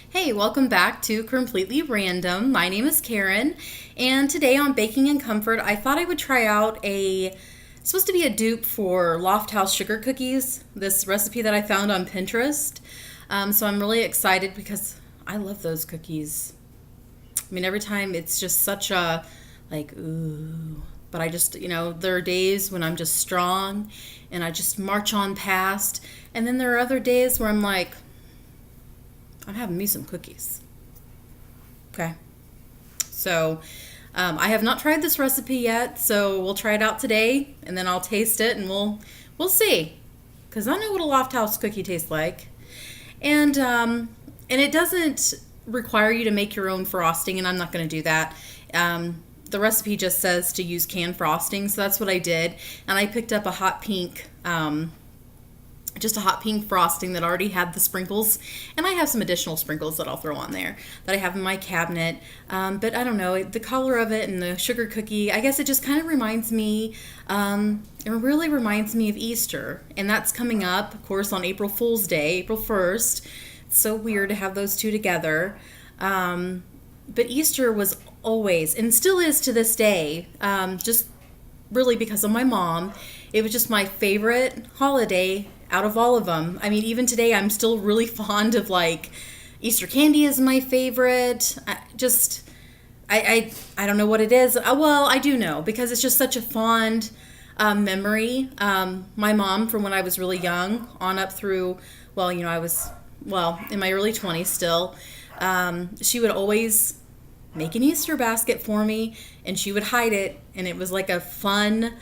Hey, welcome back to Completely Random. My name is Karen, and today on Baking and Comfort, I thought I would try out it's supposed to be a dupe for Loft House sugar cookies, this recipe that I found on Pinterest. So I'm really excited because I love those cookies. I mean, every time it's just such a, ooh. But I just, there are days when I'm just strong and I just march on past. And then there are other days where I'm like, I'm having me some cookies. Okay. So I have not tried this recipe yet, so we'll try it out today, and then I'll taste it, and we'll see, because I know what a Loft House cookie tastes like, and it doesn't require you to make your own frosting, and I'm not going to do that. The recipe just says to use canned frosting, so that's what I did, and I picked up a hot pink. Just a hot pink frosting that already had the sprinkles, and I have some additional sprinkles that I'll throw on there that I have in my cabinet. But I don't know, the color of it and the sugar cookie, I guess it just kind of reminds me, it really reminds me of Easter, and that's coming up, of course, on April Fool's Day, April 1st. It's so weird to have those two together. But Easter was always, and still is to this day, just really because of my mom. It was just my favorite holiday out of all of them. I mean, even today, I'm still really fond of, Easter candy is my favorite. I don't know what it is. Well, I do know, because it's just such a fond memory. My mom, from when I was really young on up through, I was, in my early 20s still, she would always make an Easter basket for me, and she would hide it, and it was like a fun,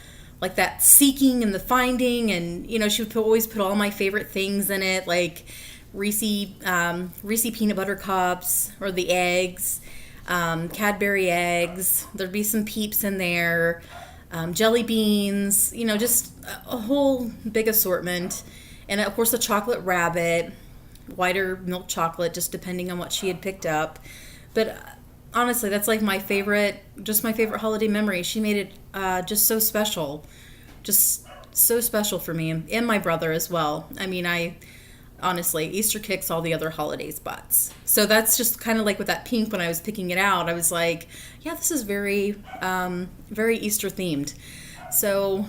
like that seeking and the finding, and she would always put all my favorite things in it, like Reese peanut butter cups, or the eggs, Cadbury eggs. There'd be some Peeps in there, jelly beans, just a whole big assortment, and of course a chocolate rabbit, whiter milk chocolate, just depending on what she had picked up. But honestly, that's like my favorite holiday memory. She made it just so special for me, and my brother as well. I mean, honestly, Easter kicks all the other holidays butts. So that's just kind of like with that pink, when I was picking it out, I was like, yeah, this is very, very Easter themed. So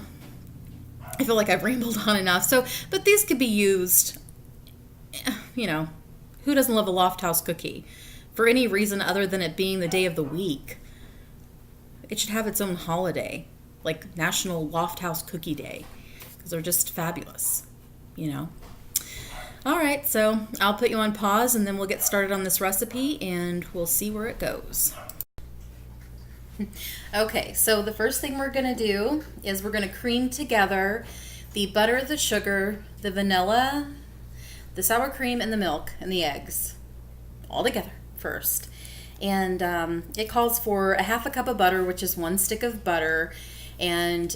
I feel like I've rambled on enough. But these could be used, who doesn't love a Loft House cookie? For any reason other than it being the day of the week. It should have its own holiday, like National Loft House Cookie Day, because they're just fabulous, All right, so I'll put you on pause, and then we'll get started on this recipe, and we'll see where it goes. Okay, so the first thing we're going to do is we're going to cream together the butter, the sugar, the vanilla, the sour cream, and the milk, and the eggs, all together first. And it calls for a half a cup of butter, which is 1 stick of butter. And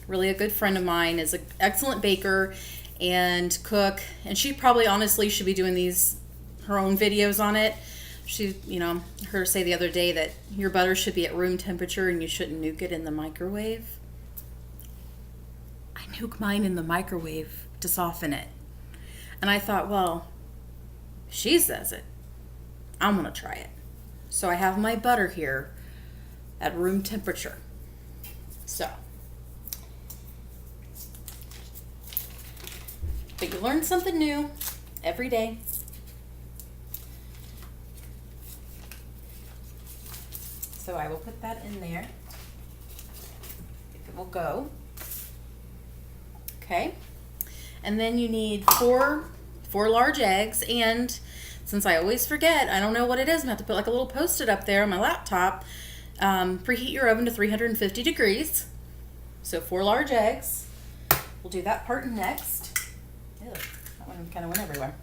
really a good friend of mine is an excellent baker and cook, and she probably honestly should be doing her own videos on it. She, heard her say the other day that your butter should be at room temperature and you shouldn't nuke it in the microwave. I nuke mine in the microwave to soften it. And I thought, well, she says it, I'm going to try it. So I have my butter here at room temperature. But you learn something new every day. So I will put that in there. If it will go. Okay. And then you need four large eggs, and since I always forget, I don't know what it is, I'm going to have to put like a little Post-it up there on my laptop. Preheat your oven to 350 degrees. So 4 large eggs. We'll do that part next. Ew, that one kind of went everywhere.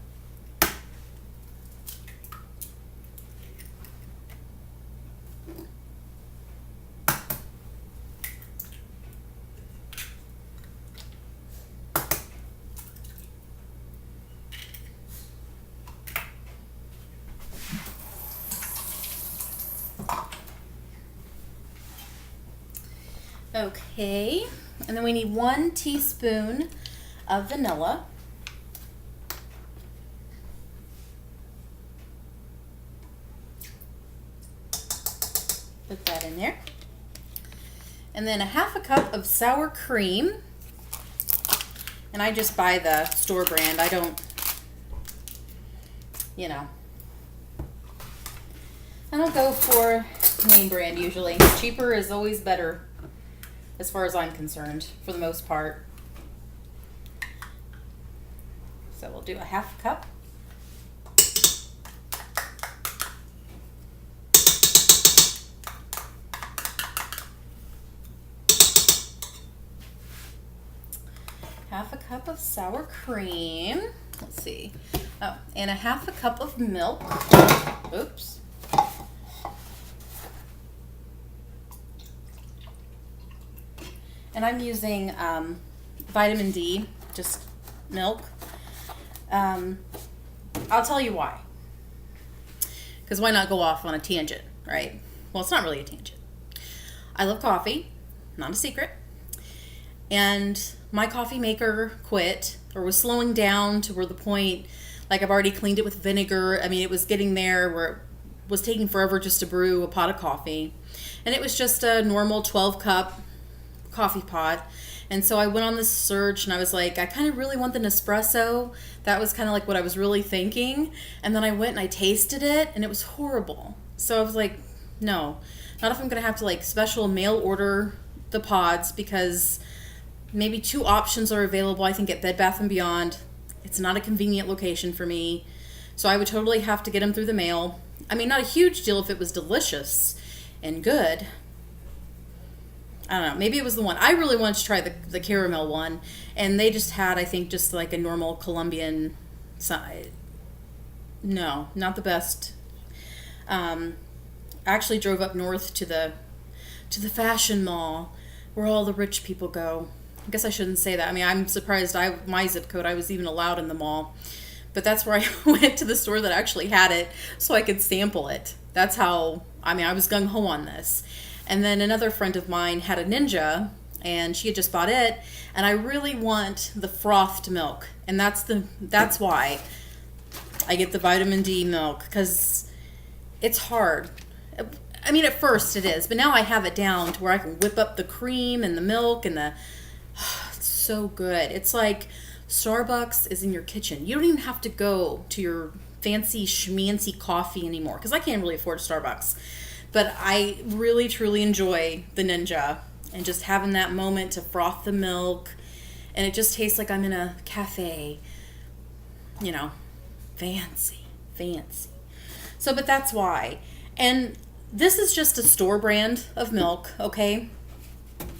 Okay, and then we need 1 teaspoon of vanilla. Put that in there. And then a half a cup of sour cream. And I just buy the store brand. I don't, you know, I don't go for name brand usually. Cheaper is always better as far as I'm concerned, for the most part. So we'll do a half cup. Half a cup of sour cream. Let's see. Oh, and a half a cup of milk. Oops. And I'm using vitamin D, just milk. I'll tell you why. Because why not go off on a tangent, right? Well, it's not really a tangent. I love coffee, not a secret. And my coffee maker quit, or was slowing down to where the point, like I've already cleaned it with vinegar. I mean, it was getting there where it was taking forever just to brew a pot of coffee. And it was just a normal 12-cup coffee pot. And so I went on this search and I was like, I kind of really want the Nespresso. That was kind of like what I was really thinking. And then I went and I tasted it and it was horrible. So I was like, no, not if I'm going to have to like special mail order the pods, because maybe 2 options are available, I think, at Bed Bath & Beyond. It's not a convenient location for me. So I would totally have to get them through the mail. I mean, not a huge deal if it was delicious and good. I don't know. Maybe it was the one. I really wanted to try the caramel one. And they just had, I think, just like a normal Colombian side. No, not the best. I actually drove up north to the fashion mall where all the rich people go. I guess I shouldn't say that. I mean, I'm surprised my zip code, I was even allowed in the mall. But that's where I went to the store that actually had it so I could sample it. That's how, I mean, I was gung-ho on this. And then another friend of mine had a Ninja, and she had just bought it. And I really want the frothed milk. And that's why I get the vitamin D milk, because it's hard. I mean, at first it is, but now I have it down to where I can whip up the cream and the milk and it's so good. It's like Starbucks is in your kitchen. You don't even have to go to your fancy schmancy coffee anymore, because I can't really afford Starbucks. But I really, truly enjoy the Ninja and just having that moment to froth the milk. And it just tastes like I'm in a cafe. You know, fancy. So, but that's why. And this is just a store brand of milk, okay?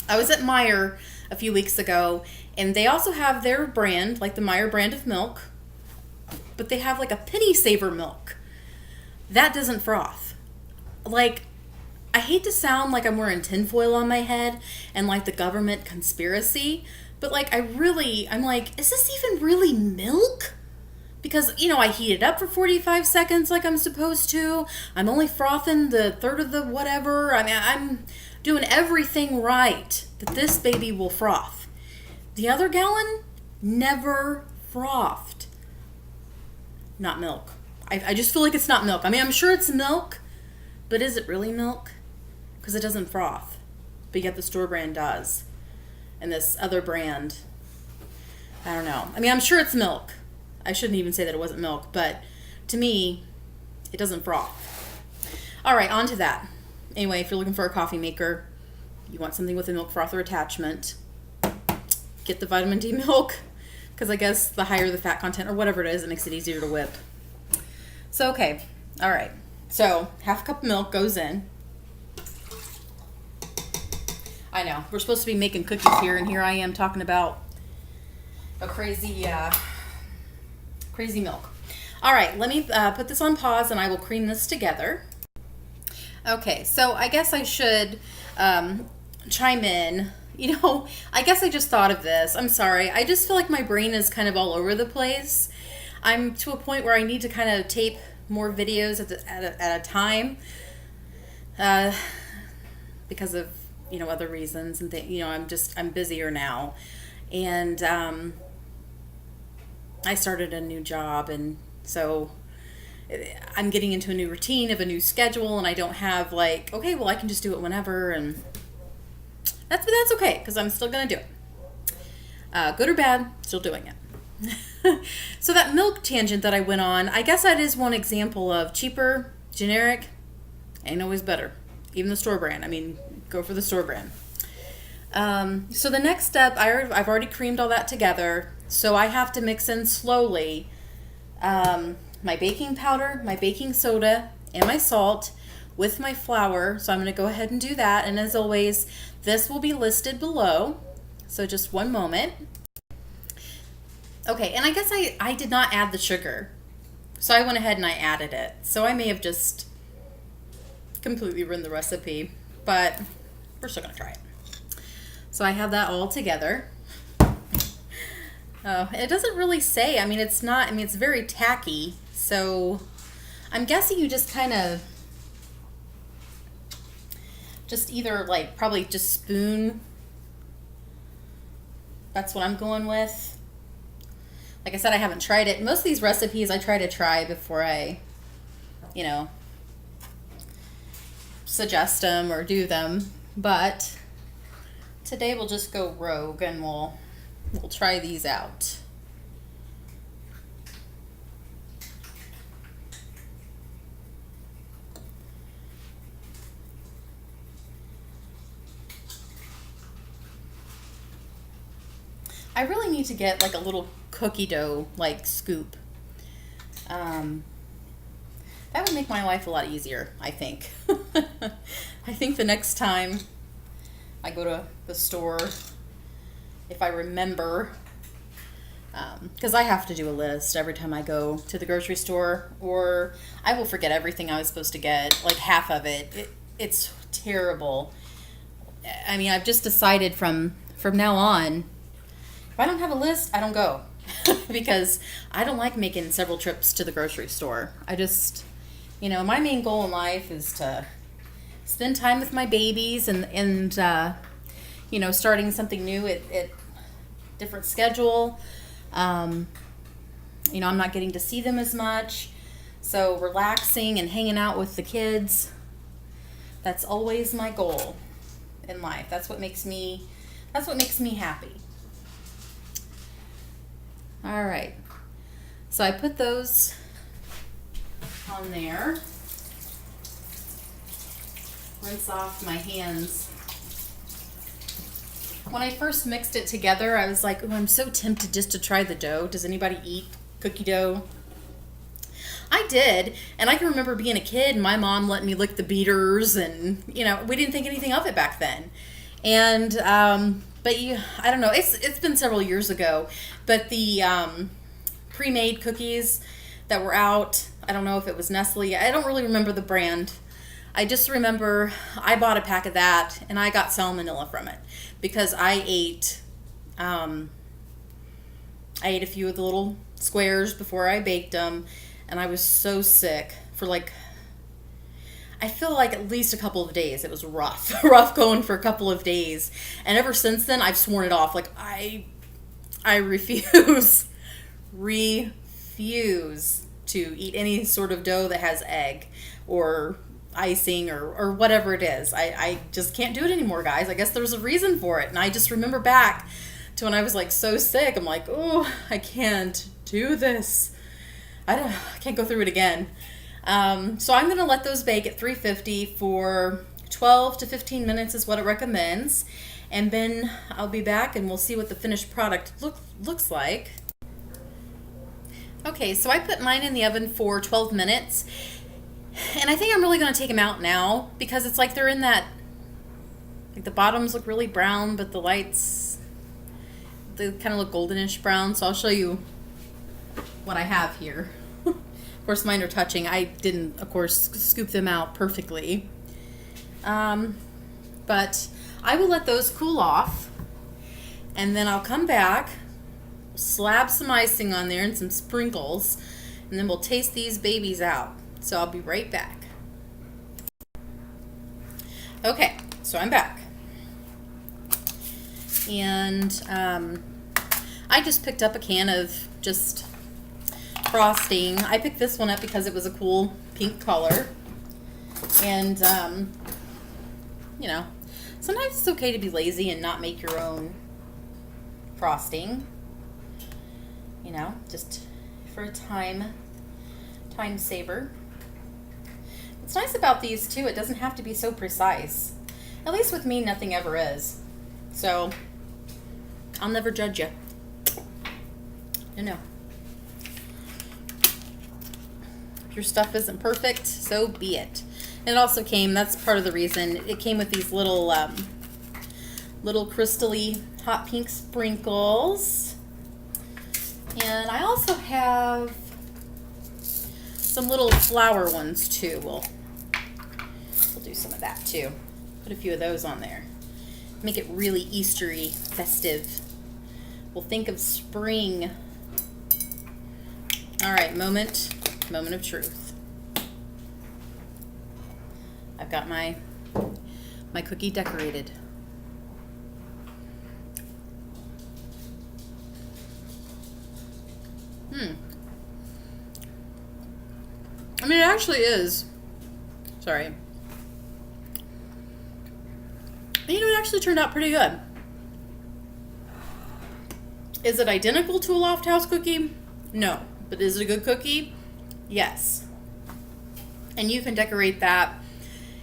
I was at Meijer a few weeks ago, and they also have their brand, like the Meijer brand of milk, but they have like a penny saver milk. That doesn't froth. Like, I hate to sound like I'm wearing tinfoil on my head and like the government conspiracy, but like I'm like, is this even really milk? Because, you know, I heat it up for 45 seconds like I'm supposed to. I'm only frothing the third of the whatever. I mean, I'm doing everything right that this baby will froth. The other gallon never frothed. Not milk. I just feel like it's not milk. I mean, I'm sure it's milk, but is it really milk? Because it doesn't froth. But yet the store brand does. And this other brand, I don't know. I mean, I'm sure it's milk. I shouldn't even say that it wasn't milk, but to me, it doesn't froth. All right, on to that. Anyway, if you're looking for a coffee maker, you want something with a milk frother attachment, get the vitamin D milk, because I guess the higher the fat content or whatever it is, it makes it easier to whip. So, okay, all right. So, half a cup of milk goes in. I know, we're supposed to be making cookies here, and here I am talking about a crazy milk. All right, let me put this on pause and I will cream this together. Okay, so I guess I should chime in. You know, I guess I just thought of this. I'm sorry. I just feel like my brain is kind of all over the place. I'm to a point where I need to kind of tape more videos at a time because of, you know, other reasons and you know, I'm busier now. And I started a new job, and so I'm getting into a new routine of a new schedule, and I don't have like, okay, well, I can just do it whenever, and that's okay, because I'm still going to do it. Good or bad, still doing it. So that milk tangent that I went on, I guess that is one example of cheaper, generic, ain't always better. Even the store brand. I mean, go for the store brand. So the next step, I've already creamed all that together, so I have to mix in slowly my baking powder, my baking soda, and my salt with my flour. So I'm going to go ahead and do that, and as always, this will be listed below, so just one moment. Okay, and I guess I did not add the sugar, so I went ahead and I added it. So I may have just completely ruined the recipe, but we're still going to try it. So I have that all together. It doesn't really say. I mean, it's not, I mean, it's very tacky, so I'm guessing you just kind of just either like probably just spoon. That's what I'm going with. Like I said, I haven't tried it. Most of these recipes I try before I, you know, suggest them or do them. But today we'll just go rogue and we'll try these out. I really need to get like a little cookie dough like scoop. That would make my life a lot easier, I think. I think the next time I go to the store, if I remember, because I have to do a list every time I go to the grocery store, or I will forget everything I was supposed to get, like half of it. It's terrible. I mean, I've just decided from now on, if I don't have a list, I don't go. Because I don't like making several trips to the grocery store. I just, you know, my main goal in life is to spend time with my babies and you know, starting something new at different schedule. You know, I'm not getting to see them as much. So relaxing and hanging out with the kids, that's always my goal in life. That's what makes me happy. All right, so I put those on there. Rinse off my hands. When I first mixed it together, I was like, oh, I'm so tempted just to try the dough. Does anybody eat cookie dough? I did, and I can remember being a kid and my mom letting me lick the beaters, and you know, we didn't think anything of it back then. And but I don't know, it's been several years ago, but the pre-made cookies that were out, I don't know if it was Nestle, I don't really remember the brand. I just remember I bought a pack of that and I got salmonella from it because I ate a few of the little squares before I baked them, and I was so sick for like, I feel like at least a couple of days. It was rough going for a couple of days. And ever since then, I've sworn it off. Like, I refuse to eat any sort of dough that has egg or icing or whatever it is. I just can't do it anymore, guys. I guess there's a reason for it. And I just remember back to when I was like so sick. I'm like, oh, I can't do this. I can't go through it again. So I'm going to let those bake at 350 for 12 to 15 minutes is what it recommends. And then I'll be back and we'll see what the finished product looks like. Okay, so I put mine in the oven for 12 minutes. And I think I'm really going to take them out now because it's like they're in that, like the bottoms look really brown, but the lights, they kind of look goldenish brown. So I'll show you what I have here. Of course, mine are touching. I didn't, of course, scoop them out perfectly. But I will let those cool off. And then I'll come back, slab some icing on there and some sprinkles, and then we'll taste these babies out. So I'll be right back. Okay, so I'm back. And I just picked up a can of just frosting. I picked this one up because it was a cool pink color. And, you know, sometimes it's okay to be lazy and not make your own frosting. You know, just for a time saver. What's nice about these too, it doesn't have to be so precise. At least with me, nothing ever is. So, I'll never judge you. No. If your stuff isn't perfect, so be it. And it also came, that's part of the reason, it came with these little crystally hot pink sprinkles. And I also have some little flower ones too. We'll do some of that too. Put a few of those on there. Make it really Eastery, festive. We'll think of spring. All right, moment of truth. I've got my cookie decorated. I mean, it actually is. Sorry. You know, it actually turned out pretty good. Is it identical to a Loft House cookie? No. But is it a good cookie? Yes. And you can decorate that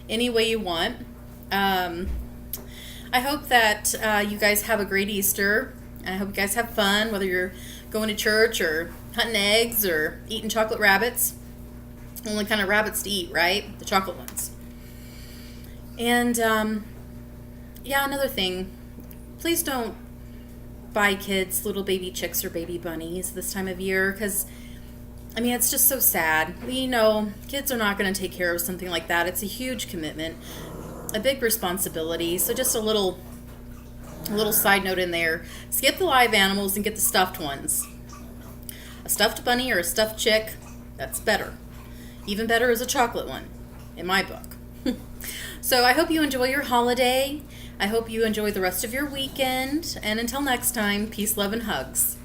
any way you want. I hope that you guys have a great Easter. I hope you guys have fun, whether you're going to church or hunting eggs or eating chocolate rabbits. Only kind of rabbits to eat, right? The chocolate ones. And, yeah, another thing. Please don't buy kids little baby chicks or baby bunnies this time of year, because, I mean, it's just so sad. We know kids are not going to take care of something like that. It's a huge commitment, a big responsibility. So just a little side note in there. Skip the live animals and get the stuffed ones. A stuffed bunny or a stuffed chick, that's better. Even better is a chocolate one, in my book. So I hope you enjoy your holiday. I hope you enjoy the rest of your weekend. And until next time, peace, love, and hugs.